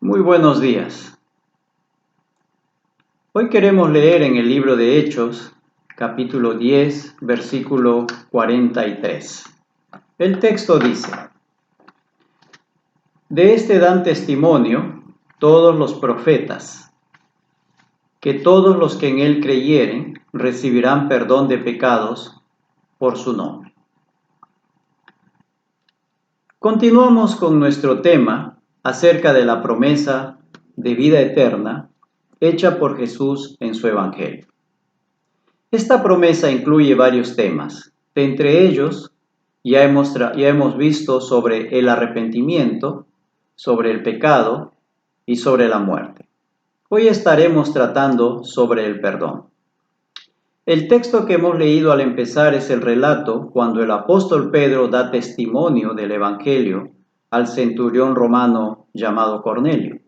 Muy buenos días. Hoy queremos leer en el libro de Hechos, capítulo 10, versículo 43. El texto dice: De este dan testimonio todos los profetas, que todos los que en él creyeren recibirán perdón de pecados por su nombre. Continuamos con nuestro tema acerca de la promesa de vida eterna hecha por Jesús en su Evangelio. Esta promesa incluye varios temas. De entre ellos, ya hemos visto sobre el arrepentimiento, sobre el pecado y sobre la muerte. Hoy estaremos tratando sobre el perdón. El texto que hemos leído al empezar es el relato cuando el apóstol Pedro da testimonio del Evangelio al centurión romano llamado Cornelio.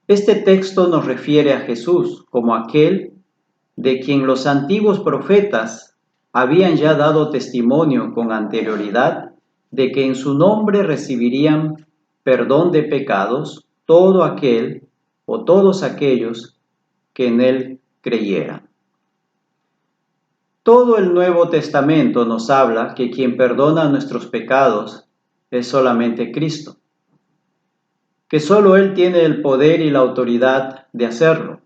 Este texto nos refiere a Jesús como aquel de quien los antiguos profetas habían ya dado testimonio con anterioridad de que en su nombre recibirían perdón de pecados todo aquel o todos aquellos que en él creyeran. Todo el Nuevo Testamento nos habla que quien perdona nuestros pecados es solamente Cristo, que solo Él tiene el poder y la autoridad de hacerlo,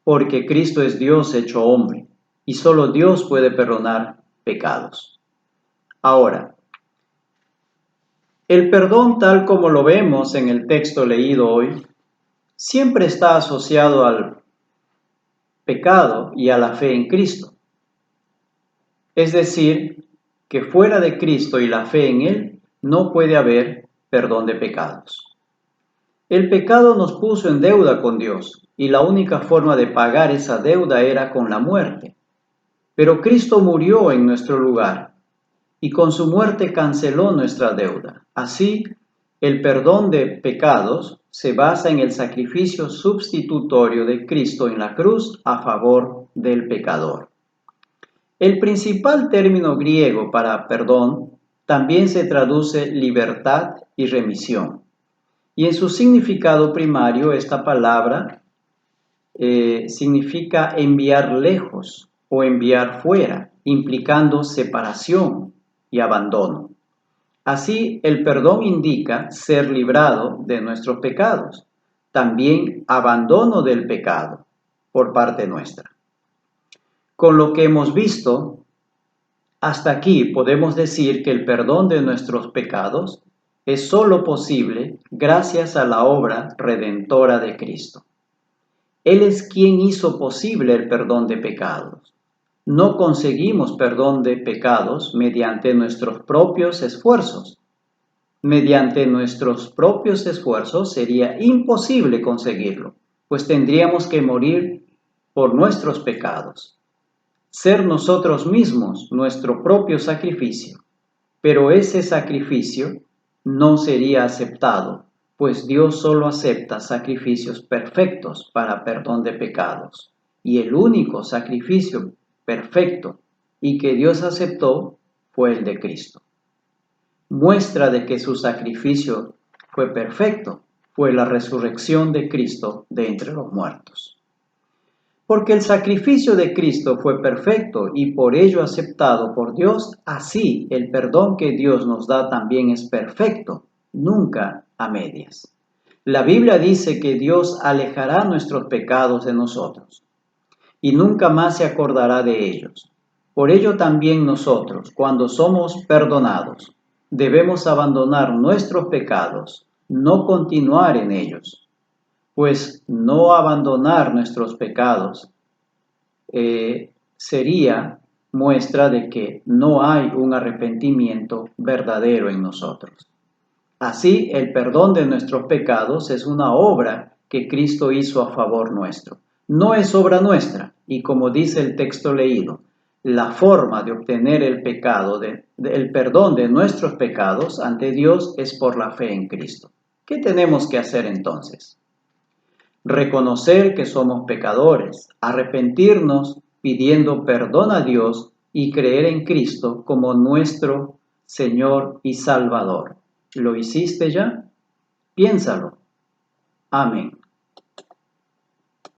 porque Cristo es Dios hecho hombre, y solo Dios puede perdonar pecados. Ahora, el perdón tal como lo vemos en el texto leído hoy, siempre está asociado al pecado y a la fe en Cristo. Es decir, que fuera de Cristo y la fe en Él, no puede haber perdón de pecados. El pecado nos puso en deuda con Dios, y la única forma de pagar esa deuda era con la muerte. Pero Cristo murió en nuestro lugar, y con su muerte canceló nuestra deuda. Así, el perdón de pecados se basa en el sacrificio sustitutorio de Cristo en la cruz a favor del pecador. El principal término griego para perdón también se traduce libertad y remisión. Y en su significado primario, esta palabra significa enviar lejos o enviar fuera, implicando separación y abandono. Así, el perdón indica ser librado de nuestros pecados, también abandono del pecado por parte nuestra. Con lo que hemos visto, hasta aquí podemos decir que el perdón de nuestros pecados es solo posible gracias a la obra redentora de Cristo. Él es quien hizo posible el perdón de pecados. No conseguimos perdón de pecados mediante nuestros propios esfuerzos. Mediante nuestros propios esfuerzos sería imposible conseguirlo, pues tendríamos que morir por nuestros pecados. Ser nosotros mismos nuestro propio sacrificio, pero ese sacrificio no sería aceptado, pues Dios solo acepta sacrificios perfectos para perdón de pecados, y el único sacrificio perfecto y que Dios aceptó fue el de Cristo. Muestra de que su sacrificio fue perfecto fue la resurrección de Cristo de entre los muertos. Porque el sacrificio de Cristo fue perfecto y por ello aceptado por Dios, así el perdón que Dios nos da también es perfecto, nunca a medias. La Biblia dice que Dios alejará nuestros pecados de nosotros y nunca más se acordará de ellos. Por ello también nosotros, cuando somos perdonados, debemos abandonar nuestros pecados, no continuar en ellos. Pues no abandonar nuestros pecados sería muestra de que no hay un arrepentimiento verdadero en nosotros. Así, el perdón de nuestros pecados es una obra que Cristo hizo a favor nuestro. No es obra nuestra, y como dice el texto leído, la forma de obtener el perdón de nuestros pecados ante Dios es por la fe en Cristo. ¿Qué tenemos que hacer entonces? Reconocer que somos pecadores, arrepentirnos pidiendo perdón a Dios y creer en Cristo como nuestro Señor y Salvador. ¿Lo hiciste ya? Piénsalo Amén.